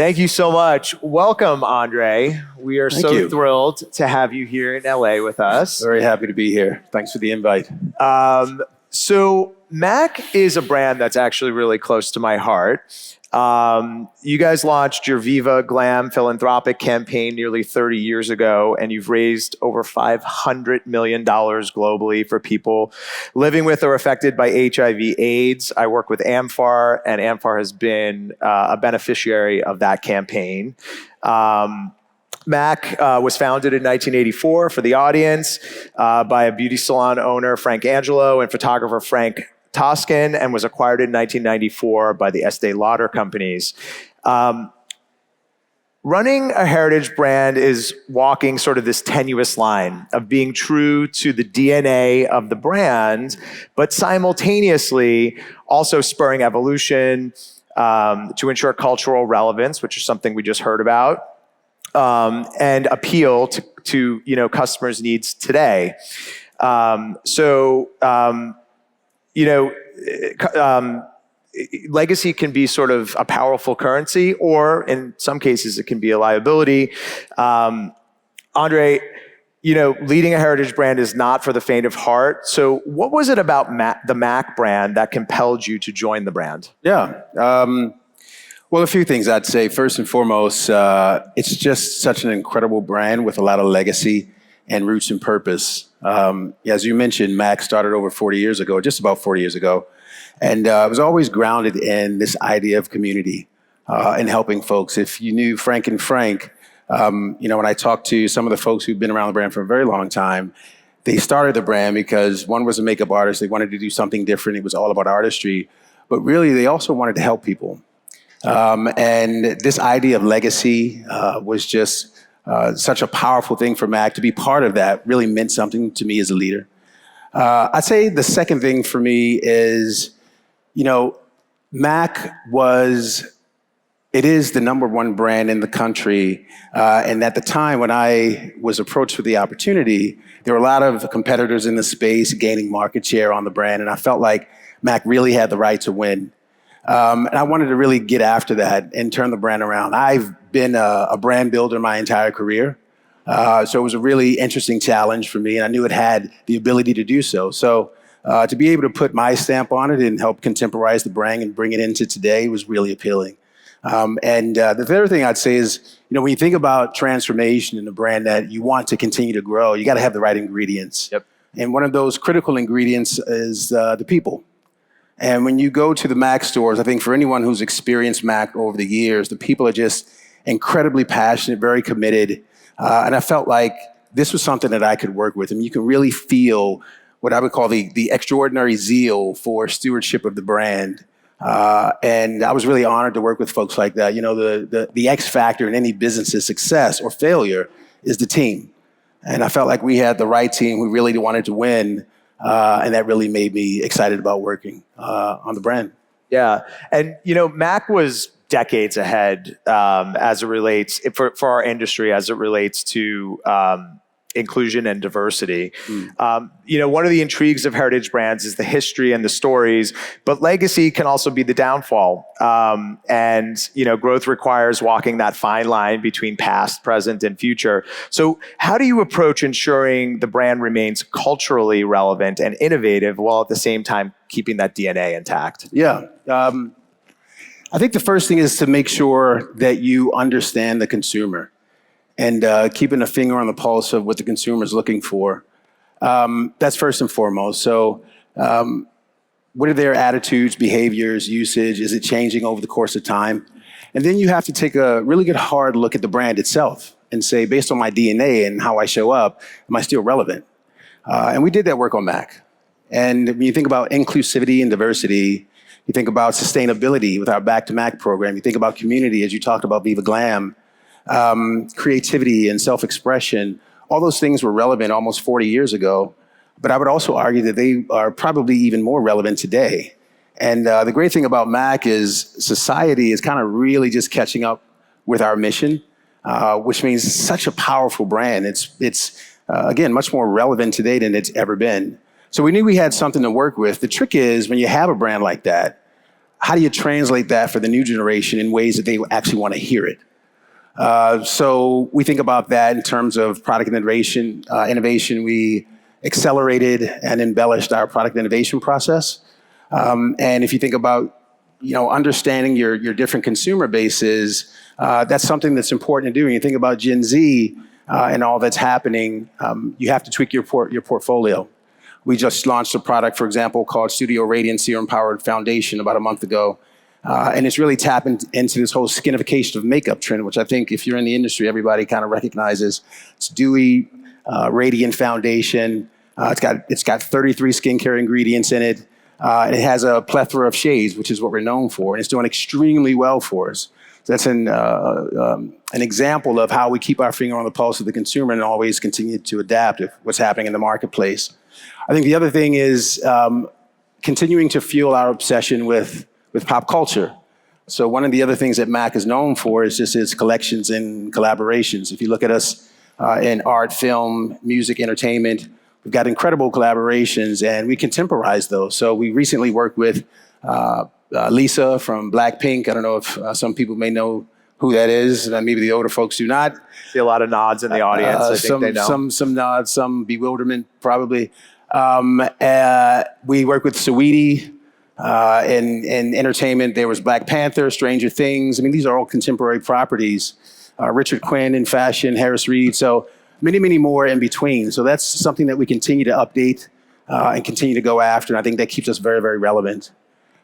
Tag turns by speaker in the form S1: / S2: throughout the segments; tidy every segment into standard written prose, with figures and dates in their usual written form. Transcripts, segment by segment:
S1: Thank you so much. Welcome, Andre. We are
S2: Thank
S1: so
S2: you.
S1: thrilled to have you here in LA with us.
S2: Very happy to be here. Thanks for the invite.
S1: So MAC is a brand that's actually really close to my heart. You guys launched your Viva Glam philanthropic campaign nearly 30 years ago, and you've raised over $500 million globally for people living with or affected by HIV/AIDS. I work with AMFAR, and AMFAR has been a beneficiary of that campaign. MAC was founded in 1984, for the audience, by a beauty salon owner, Frank Angelo, and photographer Frank Toscan, and was acquired in 1994 by the Estee Lauder companies. Running a heritage brand is walking sort of this tenuous line of being true to the DNA of the brand, but simultaneously also spurring evolution to ensure cultural relevance, which is something we just heard about, and appeal to customers' needs today. Legacy can be sort of a powerful currency, or in some cases it can be a liability. Andre, leading a heritage brand is not for the faint of heart. So what was it about the MAC brand that compelled you to join the brand?
S2: Yeah. Well, a few things I'd say. First and foremost, it's just such an incredible brand with a lot of legacy and roots and purpose. As you mentioned, MAC started over 40 years ago, just about 40 years ago. And it was always grounded in this idea of community and helping folks. If you knew Frank and Frank, when I talked to some of the folks who've been around the brand for a very long time, they started the brand because one was a makeup artist. They wanted to do something different. It was all about artistry. But really, they also wanted to help people. And this idea of legacy was just such a powerful thing for MAC. To be part of that really meant something to me as a leader. I'd say the second thing for me is, MAC it is the #1 brand in the country. And at the time when I was approached with the opportunity, there were a lot of competitors in the space gaining market share on the brand. And I felt like MAC really had the right to win. And I wanted to really get after that and turn the brand around. I've been a brand builder my entire career. So it was a really interesting challenge for me, and I knew it had the ability to do so. So to be able to put my stamp on it and help contemporize the brand and bring it into today was really appealing. The third thing I'd say is, when you think about transformation in a brand that you want to continue to grow, you got to have the right ingredients.
S1: Yep.
S2: And one of those critical ingredients is the people. And when you go to the MAC stores, I think for anyone who's experienced MAC over the years, the people are just incredibly passionate, very committed. And I felt like this was something that I could work with. And you can really feel what I would call the extraordinary zeal for stewardship of the brand. And I was really honored to work with folks like that. The X factor in any business's success or failure is the team. And I felt like we had the right team who really wanted to win. And that really made me excited about working on the brand.
S1: Yeah. And, MAC was decades ahead as it relates, for our industry, as it relates to inclusion and diversity. One of the intrigues of heritage brands is the history and the stories, but legacy can also be the downfall. Growth requires walking that fine line between past, present, and future. So how do you approach ensuring the brand remains culturally relevant and innovative while at the same time keeping that DNA intact?
S2: Yeah. I think the first thing is to make sure that you understand the consumer and keeping a finger on the pulse of what the consumer is looking for. That's first and foremost. So what are their attitudes, behaviors, usage? Is it changing over the course of time? And then you have to take a really good hard look at the brand itself and say, based on my DNA and how I show up, am I still relevant? And we did that work on MAC. And when you think about inclusivity and diversity, you think about sustainability with our Back to MAC program. You think about community, as you talked about Viva Glam, creativity and self-expression. All those things were relevant almost 40 years ago. But I would also argue that they are probably even more relevant today. And the great thing about MAC is society is kind of really just catching up with our mission, which means it's such a powerful brand. It's again, much more relevant today than it's ever been. So we knew we had something to work with. The trick is when you have a brand like that, how do you translate that for the new generation in ways that they actually want to hear it? So we think about that in terms of product innovation. We accelerated and embellished our product innovation process. And if you think about, understanding your different consumer bases, that's something that's important to do. When you think about Gen Z and all that's happening, you have to tweak your portfolio. We just launched a product, for example, called Studio Radiance Serum Powered Foundation about a month ago. And it's really tapping into this whole skinification of makeup trend, which I think if you're in the industry, everybody kind of recognizes. It's dewy, radiant foundation. It's got 33 skincare ingredients in it. It has a plethora of shades, which is what we're known for. And it's doing extremely well for us. So that's an example of how we keep our finger on the pulse of the consumer and always continue to adapt to what's happening in the marketplace. I think the other thing is continuing to fuel our obsession with pop culture. So one of the other things that MAC is known for is just its collections and collaborations. If you look at us in art, film, music, entertainment, we've got incredible collaborations and we contemporize those. So we recently worked with Lisa from Blackpink. I don't know if some people may know who that is. Maybe the older folks do not.
S1: See a lot of nods in the audience. I think they know.
S2: Some nods, some bewilderment, probably. We work with Saweetie in entertainment. There was Black Panther, Stranger Things. I mean, these are all contemporary properties. Richard Quinn in fashion, Harris Reed. So many, many more in between. So that's something that we continue to update and continue to go after. And I think that keeps us very, very relevant.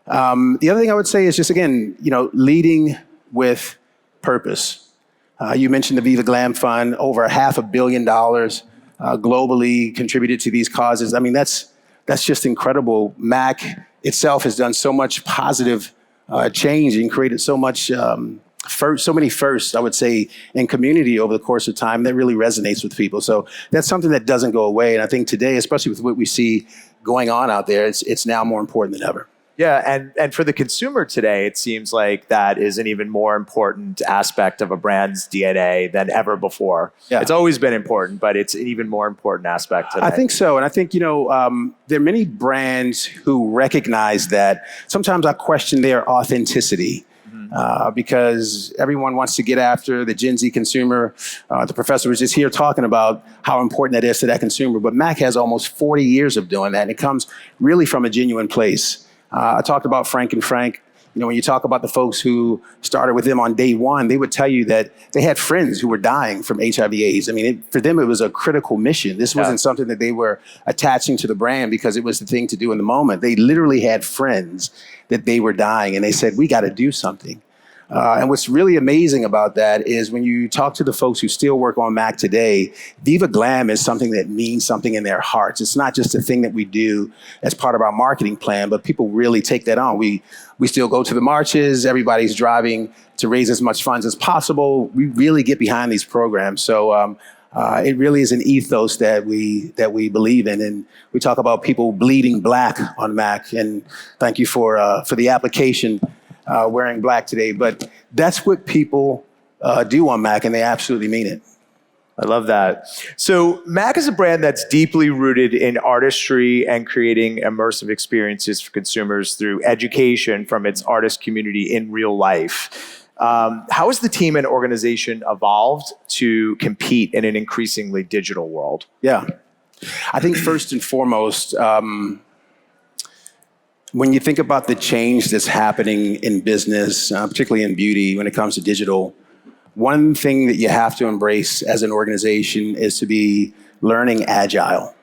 S2: The other thing I would say is just, again, leading with purpose. You mentioned the Viva Glam Fund, over $500 million globally contributed to these causes. I mean, that's just incredible. MAC itself has done so much positive change and created so much, so many firsts, I would say, in community over the course of time that really resonates with people. So that's something that doesn't go away. And I think today, especially with what we see going on out there, it's now more important than ever.
S1: Yeah, and for the consumer today, it seems like that is an even more important aspect of a brand's DNA than ever before. Yeah. It's always been important, but it's an even more important aspect today.
S2: I think so. And I think, there are many brands who recognize that. Sometimes I question their authenticity. Because everyone wants to get after the Gen Z consumer. The professor was just here talking about how important that is to that consumer. But MAC has almost 40 years of doing that. And it comes really from a genuine place. I talked about Frank and Frank. When you talk about the folks who started with them on day one, they would tell you that they had friends who were dying from HIV/AIDS. I mean, for them, it was a critical mission. This wasn't something that they were attaching to the brand because it was the thing to do in the moment. They literally had friends that they were dying, and they said, we got to do something. And what's really amazing about that is when you talk to the folks who still work on MAC today, Viva Glam is something that means something in their hearts. It's not just a thing that we do as part of our marketing plan, but people really take that on. We still go to the marches. Everybody's driving to raise as much funds as possible. We really get behind these programs. So it really is an ethos that we believe in. And we talk about people bleeding black on MAC. And thank you for the application. Wearing black today, but that's what people do on MAC, and they absolutely mean it.
S1: I love that. So MAC is a brand that's deeply rooted in artistry and creating immersive experiences for consumers through education from its artist community in real life. How has the team and organization evolved to compete in an increasingly digital world?
S2: Yeah, I think first and foremost, when you think about the change that's happening in business, particularly in beauty, when it comes to digital, one thing that you have to embrace as an organization is to be learning agile.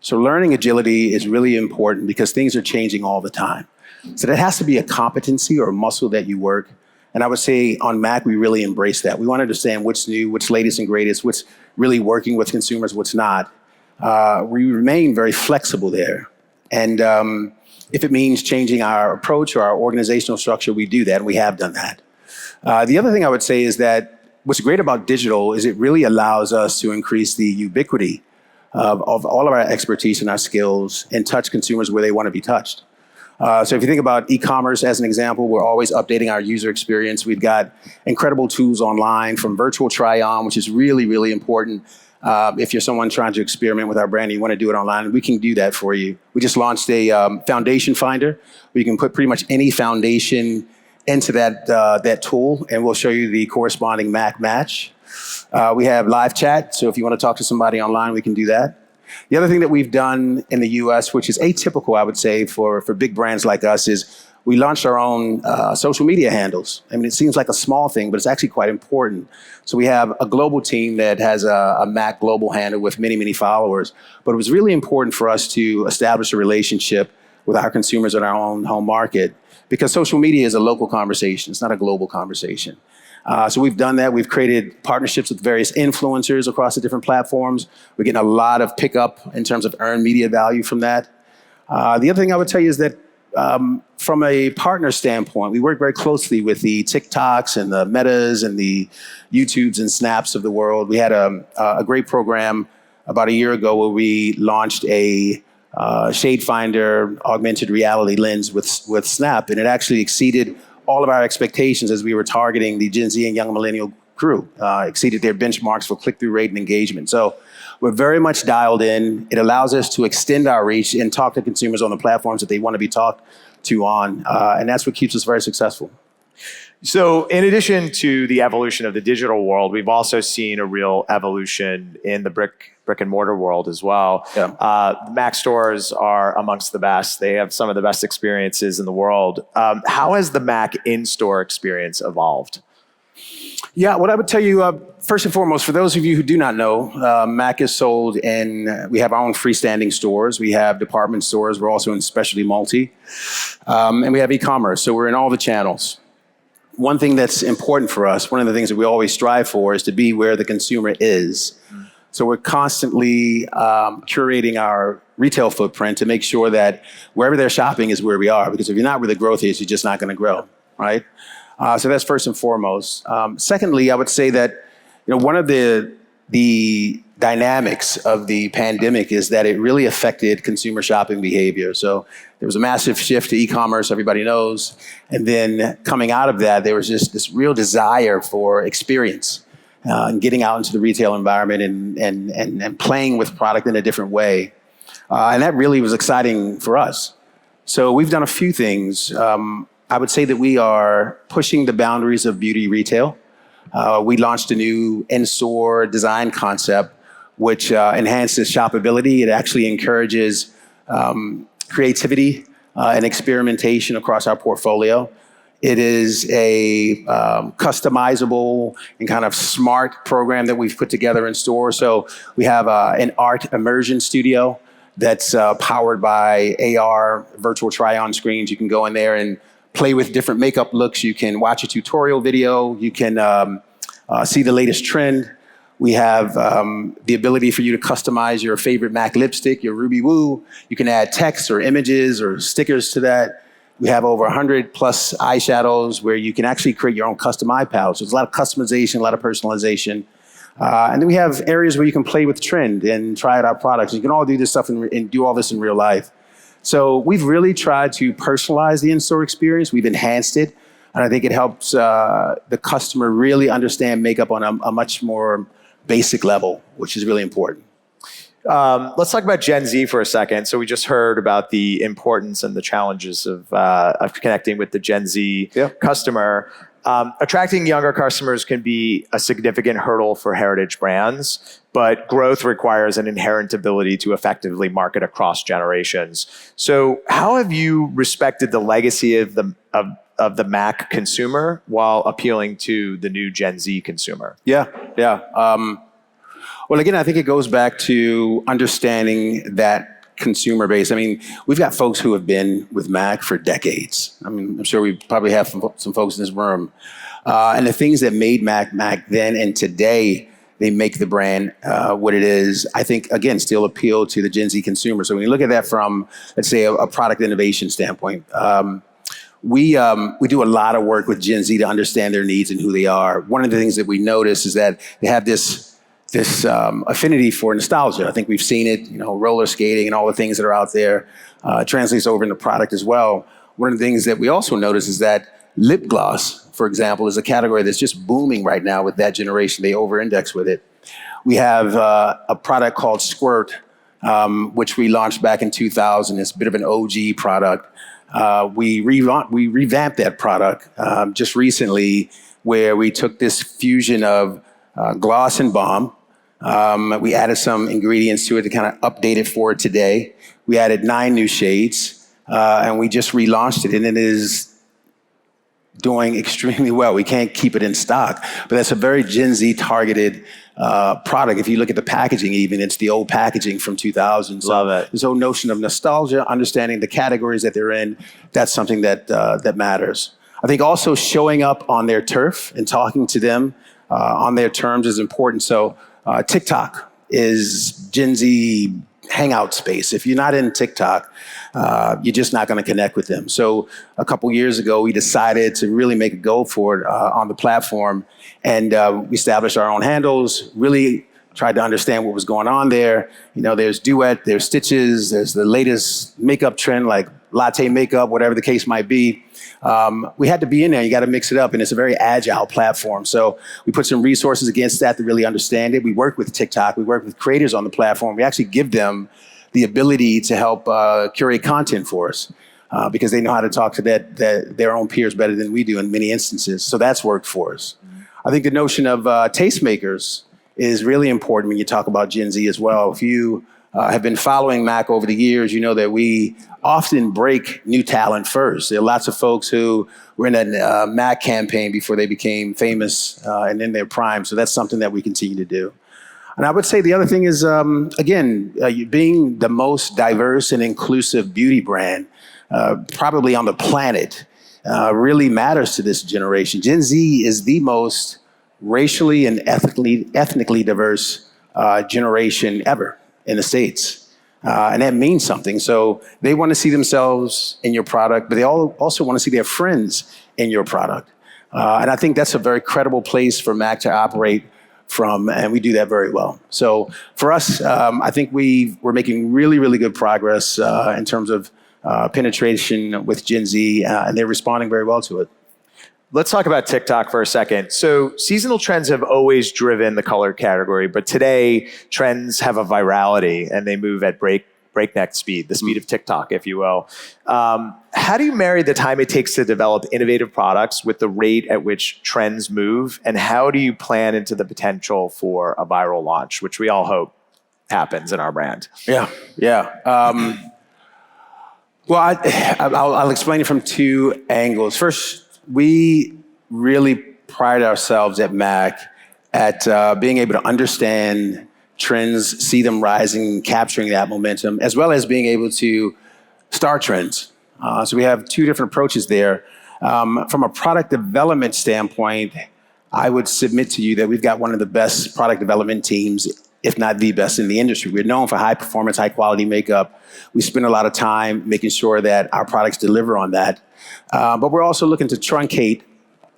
S2: So learning agility is really important because things are changing all the time. So that has to be a competency or a muscle that you work. And I would say on MAC, we really embrace that. We want to understand what's new, what's latest and greatest, what's really working with consumers, what's not. We remain very flexible there. And if it means changing our approach or our organizational structure, we do that, and we have done that. The other thing I would say is that what's great about digital is it really allows us to increase the ubiquity of all of our expertise and our skills and touch consumers where they want to be touched. So if you think about e-commerce as an example, we're always updating our user experience. We've got incredible tools online from virtual try-on, which is really, really important, If you're someone trying to experiment with our brand and you want to do it online, we can do that for you. We just launched a foundation finder where you can put pretty much any foundation into that tool, and we'll show you the corresponding MAC match. We have live chat, so if you want to talk to somebody online, we can do that. The other thing that we've done in the US, which is atypical, I would say, for big brands like us, is we launched our own social media handles. I mean, it seems like a small thing, but it's actually quite important. So we have a global team that has a Mac global handle with many, many followers. But it was really important for us to establish a relationship with our consumers in our own home market, because social media is a local conversation. It's not a global conversation. So we've done that. We've created partnerships with various influencers across the different platforms. We're getting a lot of pickup in terms of earned media value from that. The other thing I would tell you is that from a partner standpoint, we work very closely with the TikToks and the Metas and the YouTubes and Snaps of the world. We had a great program about a year ago where we launched a shade finder augmented reality lens with Snap, and it actually exceeded all of our expectations as we were targeting the Gen Z and young millennial crew, exceeded their benchmarks for click-through rate and engagement. So we're very much dialed in. It allows us to extend our reach and talk to consumers on the platforms that they want to be talked to on, and that's what keeps us very successful.
S1: So in addition to the evolution of the digital world, we've also seen a real evolution in the brick and mortar world as well.
S2: Yeah.
S1: Mac stores are amongst the best. They have some of the best experiences in the world. How has the Mac in-store experience evolved?
S2: Yeah, what I would tell you, first and foremost, for those of you who do not know, Mac is sold in, we have our own freestanding stores. We have department stores. We're also in specialty multi. And we have e-commerce. So we're in all the channels. One thing that's important for us, one of the things that we always strive for, is to be where the consumer is. So we're constantly curating our retail footprint to make sure that wherever they're shopping is where we are. Because if you're not where the growth is, you're just not going to grow, right? So that's first and foremost. Secondly, I would say that one of the dynamics of the pandemic is that it really affected consumer shopping behavior. So there was a massive shift to e-commerce, everybody knows. And then coming out of that, there was just this real desire for experience and getting out into the retail environment and playing with product in a different way. And that really was exciting for us. So we've done a few things. I would say that we are pushing the boundaries of beauty retail. We launched a new in-store design concept, which enhances shoppability. It actually encourages creativity and experimentation across our portfolio. It is a customizable and kind of smart program that we've put together in store. So we have an art immersion studio that's powered by AR virtual try-on screens. You can go in there and play with different makeup looks. You can watch a tutorial video. You can see the latest trend. We have the ability for you to customize your favorite MAC lipstick, your Ruby Woo. You can add text or images or stickers to that. We have over 100 plus eyeshadows where you can actually create your own custom eye palette. So there's a lot of customization, a lot of personalization. And then we have areas where you can play with trend and try out our products. You can all do this stuff and do all this in real life. So we've really tried to personalize the in-store experience. We've enhanced it. And I think it helps the customer really understand makeup on a much more basic level, which is really important.
S1: Let's talk about Gen Z for a second. So we just heard about the importance and the challenges of connecting with the Gen Z customer. Attracting younger customers can be a significant hurdle for heritage brands, but growth requires an inherent ability to effectively market across generations. So how have you respected the legacy of the Mac consumer while appealing to the new Gen Z consumer?
S2: Yeah. Well, again, I think it goes back to understanding that consumer base. I mean, we've got folks who have been with Mac for decades. I mean, I'm sure we probably have some folks in this room. And the things that made Mac then and today, they make the brand what it is, I think, again, still appeal to the Gen Z consumer. So when you look at that from, let's say, a product innovation standpoint, we do a lot of work with Gen Z to understand their needs and who they are. One of the things that we notice is that they have this affinity for nostalgia. I think we've seen it, roller skating and all the things that are out there translates over into product as well. One of the things that we also notice is that lip gloss, for example, is a category that's just booming right now with that generation. They over-index with it. We have a product called Squirt, which we launched back in 2000. It's a bit of an OG product. We revamped that product just recently, where we took this fusion of gloss and balm. We added some ingredients to it to kind of update it for today. We added 9 new shades, and we just relaunched it, and it is doing extremely well. We can't keep it in stock, but that's a very Gen Z targeted product. If you look at the packaging, even it's the old packaging from 2000. So
S1: Love it.
S2: this whole notion of nostalgia, understanding the categories that they're in, that's something that that matters. I think also showing up on their turf and talking to them on their terms is important. So TikTok is Gen Z hangout space. If you're not in TikTok, you're just not going to connect with them. So a couple years ago, we decided to really make a go for it on the platform, and we established our own handles, really tried to understand what was going on there. You know, there's Duet, there's Stitches, there's the latest makeup trend like latte makeup, whatever the case might be. We had to be in there. You got to mix it up, and it's a very agile platform. So we put some resources against that to really understand it. We work with TikTok. We work with creators on the platform. We actually give them the ability to help curate content for us because they know how to talk to their own peers better than we do in many instances. So that's worked for us. I think the notion of tastemakers is really important when you talk about Gen Z as well. If you have been following Mac over the years, you know that we often break new talent first. There are lots of folks who were in that Mac campaign before they became famous and in their prime. So that's something that we continue to do. And I would say the other thing is, again, being the most diverse and inclusive beauty brand probably on the planet really matters to this generation. Gen Z is the most racially and ethnically diverse generation ever in the States. And that means something. So they want to see themselves in your product, but they also want to see their friends in your product. And I think that's a very credible place for Mac to operate from, and we do that very well. So for us, I think we're making really, really good progress in terms of penetration with Gen Z, and they're responding very well to it.
S1: Let's talk about TikTok for a second. So seasonal trends have always driven the color category, but today trends have a virality and they move at breakneck speed, the speed of TikTok, if you will. How do you marry the time it takes to develop innovative products with the rate at which trends move? And how do you plan into the potential for a viral launch, which we all hope happens in our brand?
S2: Yeah. Well, I'll explain it from 2 angles. First, we really pride ourselves at Mac at being able to understand trends, see them rising, capturing that momentum, as well as being able to start trends. So we have 2 different approaches there. From a product development standpoint, I would submit to you that we've got one of the best product development teams, if not the best in the industry. We're known for high performance, high quality makeup. We spend a lot of time making sure that our products deliver on that. But we're also looking to truncate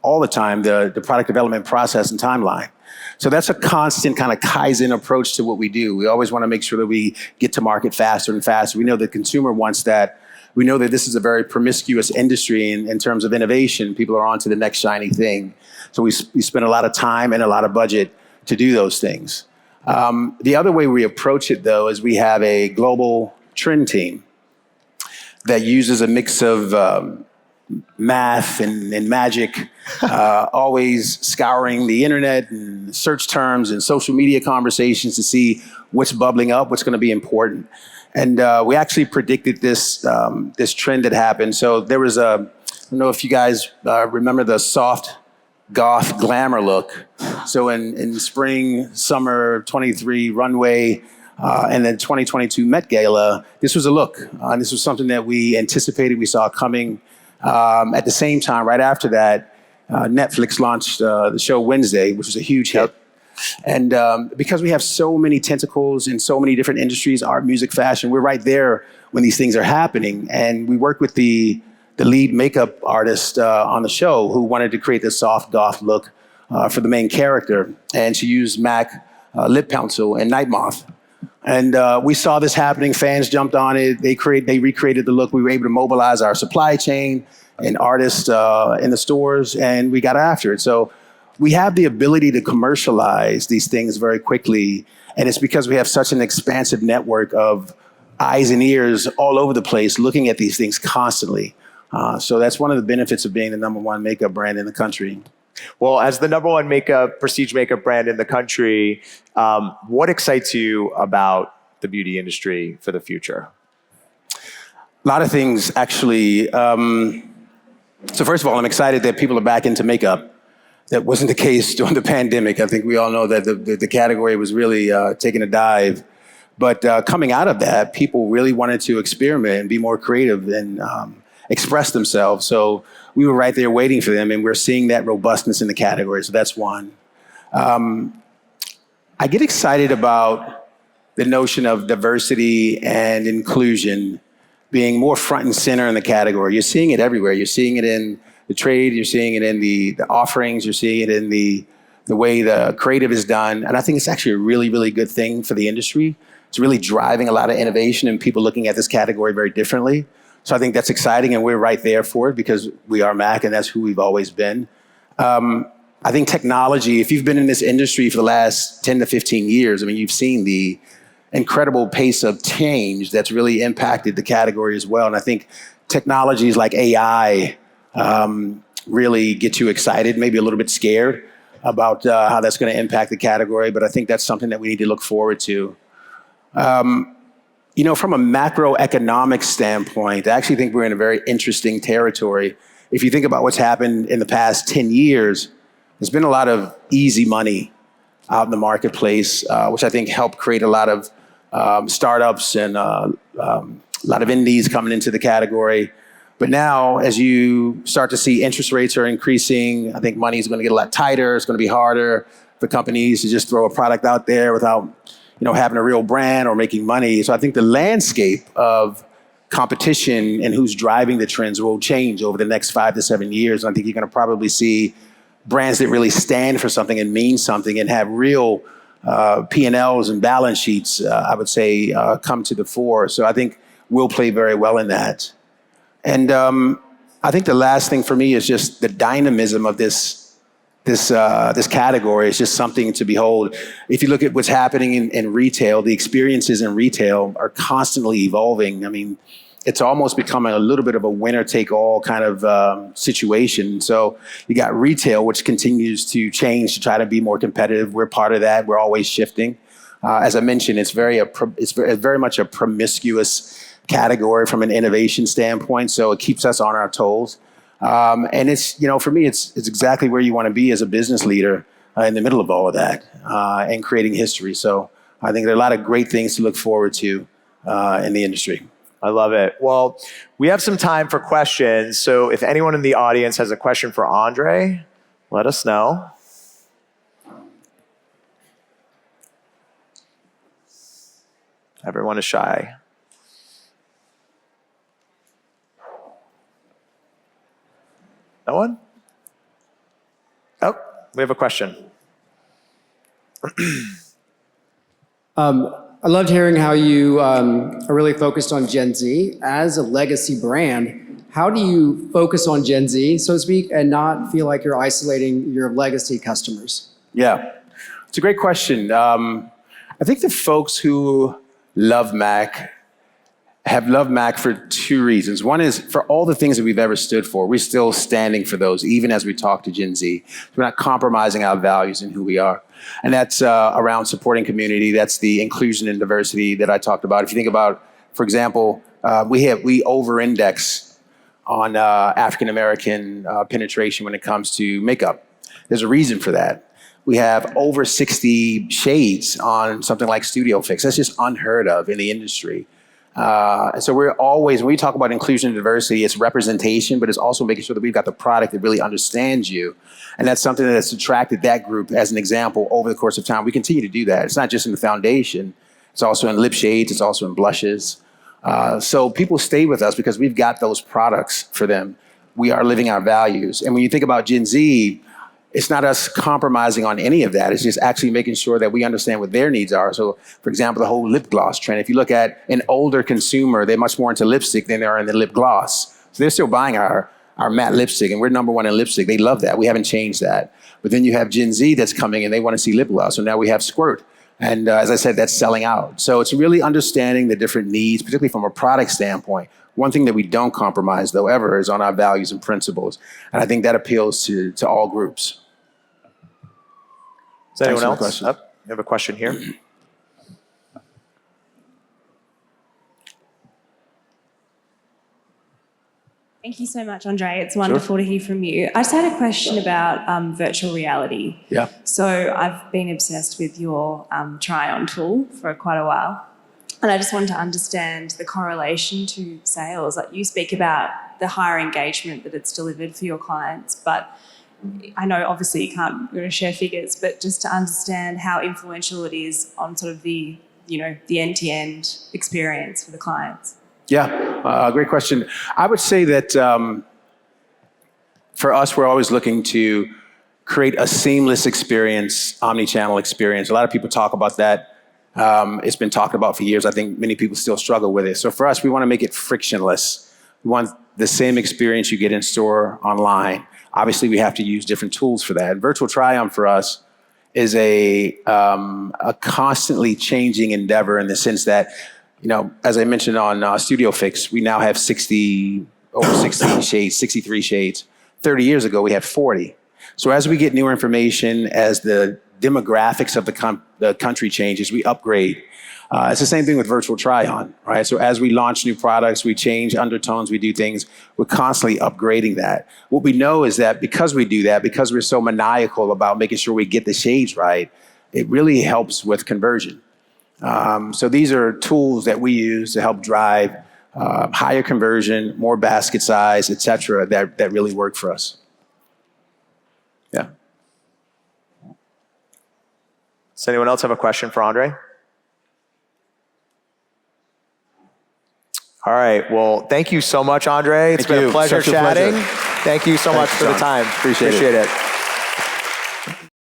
S2: all the time the product development process and timeline. So that's a constant kind of Kaizen approach to what we do. We always want to make sure that we get to market faster and faster. We know the consumer wants that. We know that this is a very promiscuous industry in terms of innovation. People are on to the next shiny thing. So we spend a lot of time and a lot of budget to do those things. The other way we approach it, though, is we have a global trend team that uses a mix of math and magic, always scouring the internet and search terms and social media conversations to see what's bubbling up, what's going to be important. And we actually predicted this trend that happened. So there was I don't know if you guys remember the soft goth glamour look. So in spring, summer 23 runway, and then 2022 Met Gala, this was a look. And this was something that we anticipated, we saw coming. At the same time, right after that, Netflix launched the show Wednesday, which was a huge hit. And because we have so many tentacles in so many different industries, art, music, fashion, we're right there when these things are happening. And we work with the lead makeup artist on the show who wanted to create this soft goth look for the main character. And she used MAC lip pencil and Night Moth. And we saw this happening. Fans jumped on it. They recreated the look. We were able to mobilize our supply chain and artists in the stores, and we got after it. So we have the ability to commercialize these things very quickly. And it's because we have such an expansive network of eyes and ears all over the place looking at these things constantly. So that's one of the benefits of being the #1 makeup brand in the country.
S1: Well, as the #1 prestige makeup brand in the country, what excites you about the beauty industry for the future?
S2: A lot of things, actually. So first of all, I'm excited that people are back into makeup. That wasn't the case during the pandemic. I think we all know that the category was really taking a dive. But coming out of that, people really wanted to experiment and be more creative and express themselves. So we were right there waiting for them, and we're seeing that robustness in the category. So that's one. I get excited about the notion of diversity and inclusion being more front and center in the category. You're seeing it everywhere. You're seeing it in the trade. You're seeing it in the offerings. You're seeing it in the way the creative is done. And I think it's actually a really, really good thing for the industry. It's really driving a lot of innovation and people looking at this category very differently. So I think that's exciting, and we're right there for it because we are MAC, and that's who we've always been. I think technology, if you've been in this industry for the last 10 to 15 years, I mean, you've seen the incredible pace of change that's really impacted the category as well. And I think technologies like AI really get you excited, maybe a little bit scared about how that's going to impact the category. But I think that's something that we need to look forward to. You know, from a macroeconomic standpoint, I actually think we're in a very interesting territory. If you think about what's happened in the past 10 years, there's been a lot of easy money out in the marketplace, which I think helped create a lot of startups and a lot of indies coming into the category. But now, as you start to see interest rates are increasing, I think money is going to get a lot tighter. It's going to be harder for companies to just throw a product out there without, you know, having a real brand or making money. So I think the landscape of competition and who's driving the trends will change over the next 5 to 7 years. And I think you're going to probably see brands that really stand for something and mean something and have real P&Ls and balance sheets, I would say, come to the fore. So I think we'll play very well in that. And I think the last thing for me is just the dynamism of this category is just something to behold. If you look at what's happening in retail, the experiences in retail are constantly evolving. I mean, it's almost becoming a little bit of a winner-take-all kind of situation. So you got retail, which continues to change to try to be more competitive. We're part of that. We're always shifting. As I mentioned, it's very much a promiscuous category from an innovation standpoint. So it keeps us on our toes. And it's, you know, for me, it's exactly where you want to be as a business leader in the middle of all of that and creating history. So I think there are a lot of great things to look forward to in the industry.
S1: I love it. Well, we have some time for questions. So if anyone in the audience has a question for Andre, let us know. Everyone is shy. No one? Oh, we have a question.
S3: I loved hearing how you are really focused on Gen Z. As a legacy brand, how do you focus on Gen Z, so to speak, and not feel like you're isolating your legacy customers?
S2: Yeah, it's a great question. I think the folks who love MAC have loved MAC for two reasons. One is for all the things that we've ever stood for, we're still standing for those, even as we talk to Gen Z. We're not compromising our values and who we are. And that's around supporting community. That's the inclusion and diversity that I talked about. If you think about, for example, we over-index on African-American penetration when it comes to makeup. There's a reason for that. We have over 60 shades on something like Studio Fix. That's just unheard of in the industry. And so we're always, when we talk about inclusion and diversity, it's representation, but it's also making sure that we've got the product that really understands you. And that's something that's attracted that group as an example over the course of time. We continue to do that. It's not just in the foundation. It's also in lip shades. It's also in blushes. So people stay with us because we've got those products for them. We are living our values. And when you think about Gen Z, it's not us compromising on any of that. It's just actually making sure that we understand what their needs are. So, for example, the whole lip gloss trend. If you look at an older consumer, they're much more into lipstick than they are into lip gloss. So they're still buying our our matte lipstick, and we're #1 in lipstick. They love that. We haven't changed that. But then you have Gen Z that's coming and they want to see lip gloss. So now we have Squirt. And as I said, that's selling out. So it's really understanding the different needs, particularly from a product standpoint. One thing that we don't compromise, though, ever is on our values and principles. And I think that appeals to all groups.
S1: Is anyone else? You have a question here.
S4: Thank you so much, Andre. It's wonderful to hear from you. I just had a question about virtual reality.
S2: Yeah.
S4: So I've been obsessed with your try-on tool for quite a while. And I just wanted to understand the correlation to sales. Like, you speak about the higher engagement that it's delivered for your clients, but I know obviously you can't really share figures, but just to understand how influential it is on sort of the end-to-end experience for the clients.
S2: Yeah, great question. I would say that for us, we're always looking to create a seamless experience, omni-channel experience. A lot of people talk about that. It's been talked about for years. I think many people still struggle with it. So for us, we want to make it frictionless. We want the same experience you get in store online. Obviously, we have to use different tools for that. Virtual try-on for us is a constantly changing endeavor in the sense that, as I mentioned on Studio Fix, we now have over 60 shades, 63 shades. 30 years ago, we had 40. So as we get newer information, as the demographics of the country changes, we upgrade. It's the same thing with virtual try-on, right? So as we launch new products, we change undertones, we do things, we're constantly upgrading that. What we know is that because we do that, because we're so maniacal about making sure we get the shades right, it really helps with conversion. So these are tools that we use to help drive higher conversion, more basket size, et cetera, that really work for us. Yeah.
S1: Does anyone else have a question for Andre? All right. Well, thank you so much, Andre. It's been a pleasure chatting. Thank you so much for the time.
S2: Appreciate it.